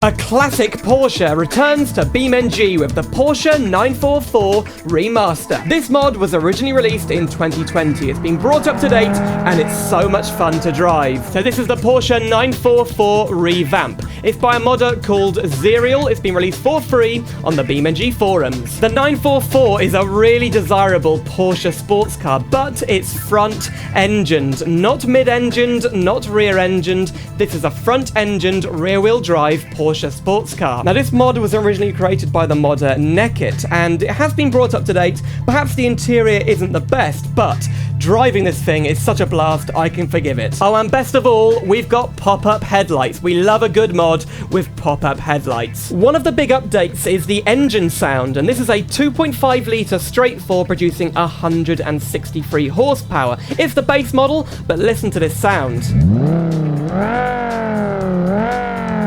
A classic Porsche returns to BeamNG with the Porsche 944 Remaster. This mod was originally released in 2020. It's been brought up to date and it's so much fun to drive. So this is the Porsche 944 Revamp. It's by a modder called Zerial. It's been released for free on the BeamNG forums. The 944 is a really desirable Porsche sports car, but it's front-engined, not mid-engined, not rear-engined. This is a front-engined, rear-wheel drive Porsche sports car. Now, this mod was originally created by the modder Nekit, and it has been brought up to date. Perhaps the interior isn't the best, but driving this thing is such a blast, I can forgive it. Oh, and best of all, we've got pop-up headlights. We love a good mod with pop-up headlights. One of the big updates is the engine sound, and this is a 2.5-litre straight four producing 163 horsepower. It's the base model, but listen to this sound.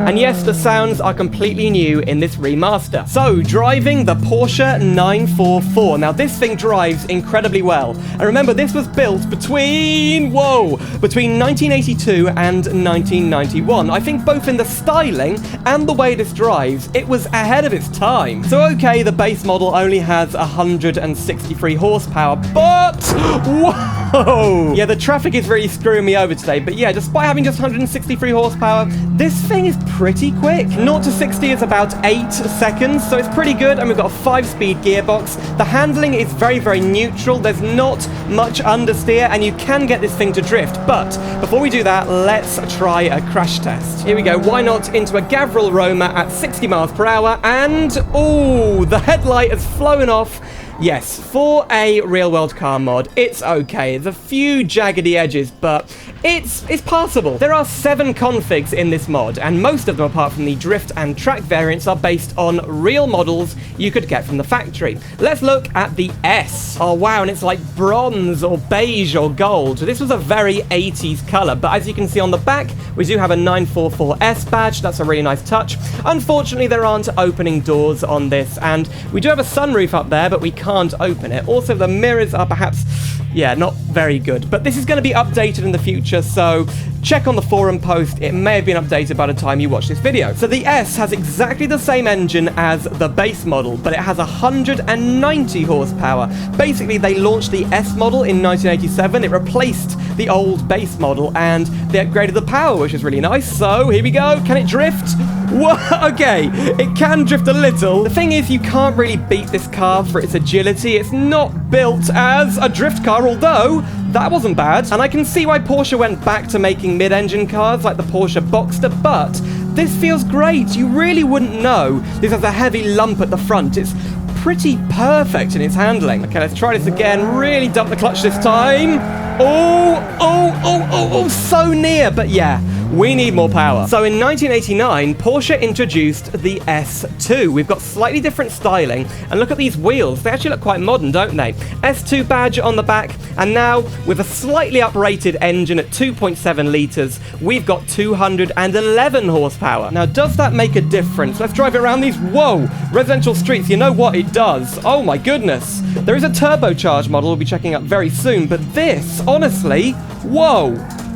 And yes, the sounds are completely new in this remaster. So, driving the Porsche 944. Now, this thing drives incredibly well. And remember, this was built between 1982 and 1991. I think both in the styling and the way this drives, it was ahead of its time. So, okay, the base model only has 163 horsepower, but whoa! Yeah, the traffic is really screwing me over today, but yeah, despite having just 163 horsepower, this thing is pretty quick. 0 to 60 is about 8 seconds, so it's pretty good, and we've got a 5-speed gearbox. The handling is very, very neutral. There's not much understeer, and you can get this thing to drift. But before we do that, let's try a crash test. Here we go. Why not into a Gavril Roma at 60 miles per hour, and ooh, the headlight has flown off. Yes, for a real-world car mod, it's okay. There's a few jaggedy edges, but it's passable. There are 7 configs in this mod, and most of them, apart from the drift and track variants, are based on real models you could get from the factory. Let's look at the S. Oh, wow, and it's like bronze or beige or gold. This was a very 80s color, but as you can see on the back, we do have a 944S badge. That's a really nice touch. Unfortunately, there aren't opening doors on this, and we do have a sunroof up there, but we can't open it. Also, the mirrors are perhaps, yeah, not very good. But this is going to be updated in the future, so check on the forum post. It may have been updated by the time you watch this video. So the S has exactly the same engine as the base model, but it has 190 horsepower. Basically, they launched the S model in 1987. It replaced the old base model, and they upgraded the power, which is really nice. So here we go. Can it drift? What? Okay, it can drift a little. The thing is, you can't really beat this car for its agility. It's not built as a drift car, although that wasn't bad. And I can see why Porsche went back to making mid-engine cars like the Porsche Boxster, but this feels great. You really wouldn't know this has a heavy lump at the front. It's pretty perfect in its handling. Okay, let's try this again. Really dump the clutch this time. Oh, so near, but yeah. We need more power. So in 1989, Porsche introduced the S2. We've got slightly different styling, and look at these wheels. They actually look quite modern, don't they? S2 badge on the back, and now with a slightly uprated engine at 2.7 litres, we've got 211 horsepower. Now, does that make a difference? Let's drive it around these, residential streets. You know what? It does. Oh my goodness. There is a turbocharged model we'll be checking out very soon, but this, honestly,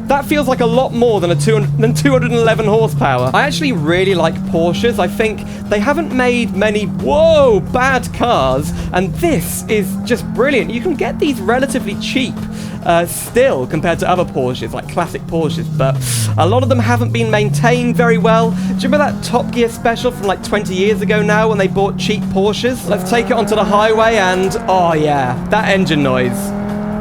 that feels like a lot more than 211 horsepower. I actually really like Porsches. I think they haven't made many, bad cars, and this is just brilliant. You can get these relatively cheap still compared to other Porsches, like classic Porsches, but a lot of them haven't been maintained very well. Do you remember that Top Gear special from like 20 years ago now when they bought cheap Porsches? Let's take it onto the highway and, oh yeah, that engine noise.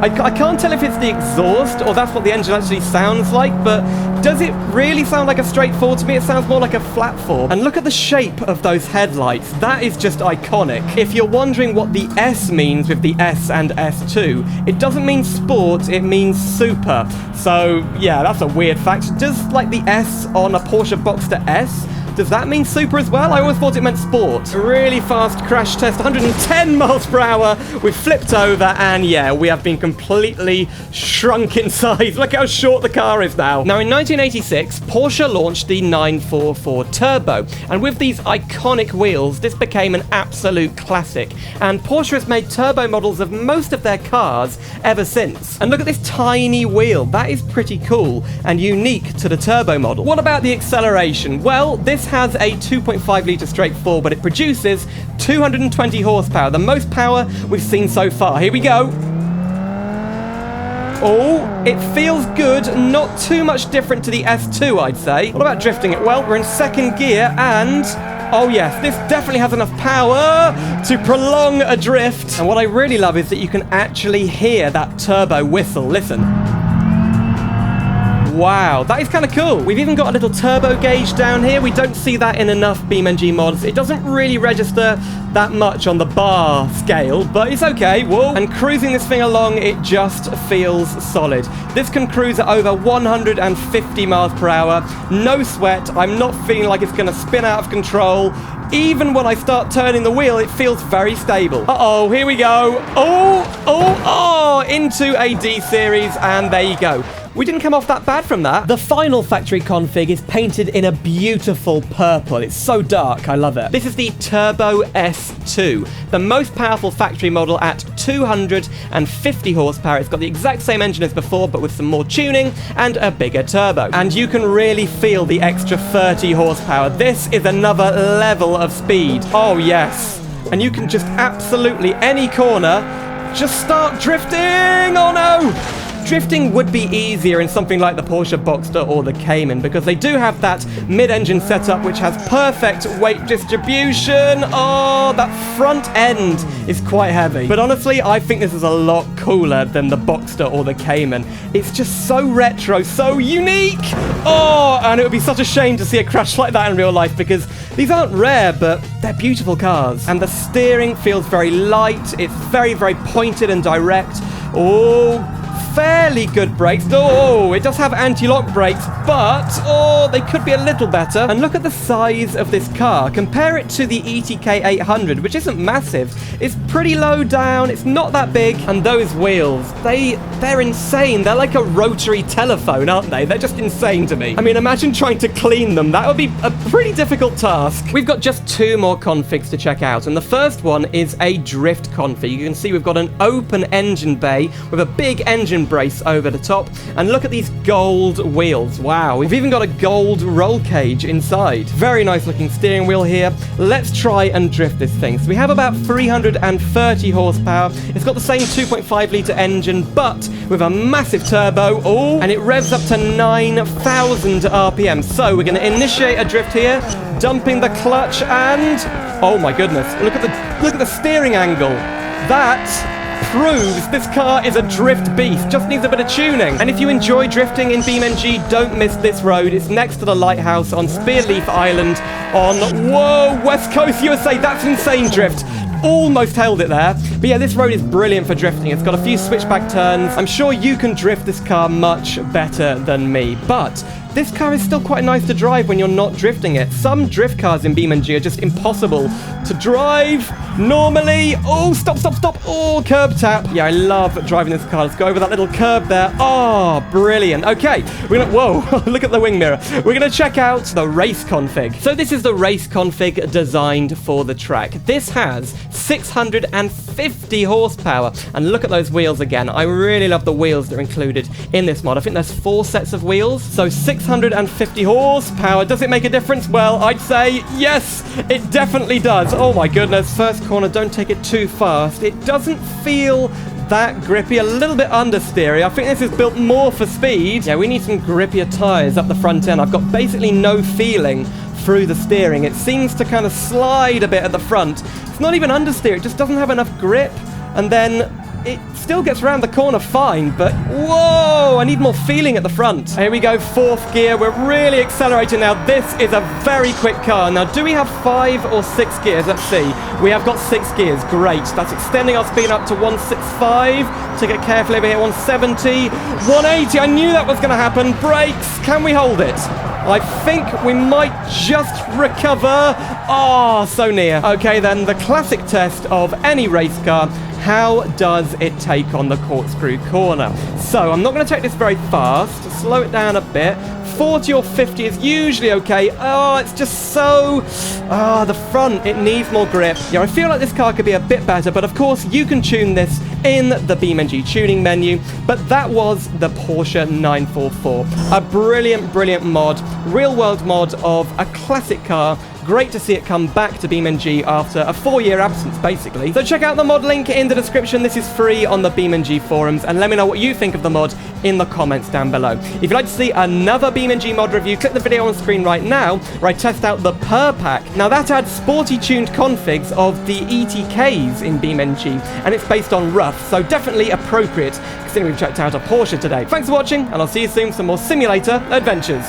I can't tell if it's the exhaust or that's what the engine actually sounds like, but does it really sound like a straight four? To me, it sounds more like a flat four. And look at the shape of those headlights. That is just iconic. If you're wondering what the S means with the S and S2, it doesn't mean sport, it means super. So, yeah, that's a weird fact. Does, like, the S on a Porsche Boxster S, does that mean super as well? I always thought it meant sport. A really fast crash test, 110 miles per hour. We've flipped over, and yeah, we have been completely shrunk in size. Look how short the car is now. Now, in 1986, Porsche launched the 944 Turbo, and with these iconic wheels, this became an absolute classic. And Porsche has made turbo models of most of their cars ever since. And look at this tiny wheel. That is pretty cool and unique to the turbo model. What about the acceleration? Well, this This has a 2.5 litre straight 4, but it produces 220 horsepower, the most power we've seen so far. Here we go. Oh, it feels good. Not too much different to the S2, I'd say. What about drifting it? Well, we're in second gear and... oh yes, this definitely has enough power to prolong a drift. And what I really love is that you can actually hear that turbo whistle. Listen. Wow, that is kind of cool. We've even got a little turbo gauge down here. We don't see that in enough BeamNG mods. It doesn't really register that much on the bar scale, but it's okay. Whoa. And cruising this thing along, it just feels solid. This can cruise at over 150 miles per hour. No sweat. I'm not feeling like it's going to spin out of control. Even when I start turning the wheel, it feels very stable. Uh-oh, here we go. Oh, into a D series, and there you go. We didn't come off that bad from that. The final factory config is painted in a beautiful purple. It's so dark, I love it. This is the Turbo S2, the most powerful factory model at 250 horsepower. It's got the exact same engine as before, but with some more tuning and a bigger turbo. And you can really feel the extra 30 horsepower. This is another level of speed. Oh, yes. And you can just absolutely, any corner, just start drifting. Oh, no. Drifting would be easier in something like the Porsche Boxster or the Cayman because they do have that mid-engine setup which has perfect weight distribution. Oh, that front end is quite heavy. But honestly, I think this is a lot cooler than the Boxster or the Cayman. It's just so retro, so unique. Oh, and it would be such a shame to see a crash like that in real life because these aren't rare, but they're beautiful cars. And the steering feels very light. It's very, very pointed and direct. Oh, fairly good brakes. Oh, it does have anti-lock brakes, but oh, they could be a little better. And look at the size of this car. Compare it to the ETK 800, which isn't massive. It's pretty low down. It's not that big. And those wheels, they're insane. They're like a rotary telephone, aren't they? They're just insane to me. I mean, imagine trying to clean them. That would be a pretty difficult task. We've got just 2 more configs to check out, and the first one is a drift config. You can see we've got an open engine bay with a big engine brace over the top, and look at these gold wheels. Wow, we've even got a gold roll cage inside. Very nice looking steering wheel here. Let's try and drift this thing. So we have about 330 horsepower. It's got the same 2.5 litre engine, but with a massive turbo. Oh, and it revs up to 9,000 RPM. So we're going to initiate a drift here, dumping the clutch, and oh my goodness, look at the steering angle. That proves this car is a drift beast. Just needs a bit of tuning. And if you enjoy drifting in BeamNG, don't miss this road. It's next to the lighthouse on Spearleaf Island on, whoa, West Coast USA. That's insane drift. Almost held it there. But yeah, this road is brilliant for drifting. It's got a few switchback turns. I'm sure you can drift this car much better than me, but this car is still quite nice to drive when you're not drifting it. Some drift cars in BeamNG are just impossible to drive normally. Oh, stop. Oh, curb tap. Yeah, I love driving this car. Let's go over that little curb there. Oh, brilliant. Okay, we're gonna, whoa, look at the wing mirror. We're gonna check out the race config. So this is the race config designed for the track. This has 650 horsepower. And look at those wheels again. I really love the wheels that are included in this mod. I think there's 4 sets of wheels. So 650 horsepower. Does it make a difference? Well, I'd say yes, it definitely does. Oh my goodness. First corner, don't take it too fast. It doesn't feel that grippy, a little bit understeery. I think this is built more for speed. Yeah, we need some grippier tires up the front end. I've got basically no feeling through the steering. It seems to kind of slide a bit at the front. It's not even understeer, it just doesn't have enough grip. And then it still gets around the corner fine, but whoa, I need more feeling at the front. Here we go, 4th gear. We're really accelerating now. This is a very quick car. Now, do we have 5 or 6 gears? Let's see. We have got 6 gears. Great. That's extending our speed up to 165. Take it carefully over here. 170. 180. I knew that was going to happen. Brakes. Can we hold it? I think we might just recover. Oh, so near. Okay, then the classic test of any race car. How does it take on the corkscrew corner? So I'm not going to take this very fast. Slow it down a bit. 40 or 50 is usually okay. Oh, it's just so... the front, it needs more grip. Yeah, I feel like this car could be a bit better, but of course you can tune this in the BeamNG tuning menu. But that was the Porsche 944. A brilliant, brilliant mod, real-world mod of a classic car. Great to see it come back to BeamNG after a 4-year absence, basically. So check out the mod link in the description. This is free on the BeamNG forums, and let me know what you think of the mod in the comments down below. If you'd like to see another BeamNG mod review, click the video on screen right now, where I test out the Per Pack. Now that adds sporty tuned configs of the ETKs in BeamNG, and it's based on rough, so definitely appropriate, considering we've checked out a Porsche today. Thanks for watching, and I'll see you soon for some more simulator adventures.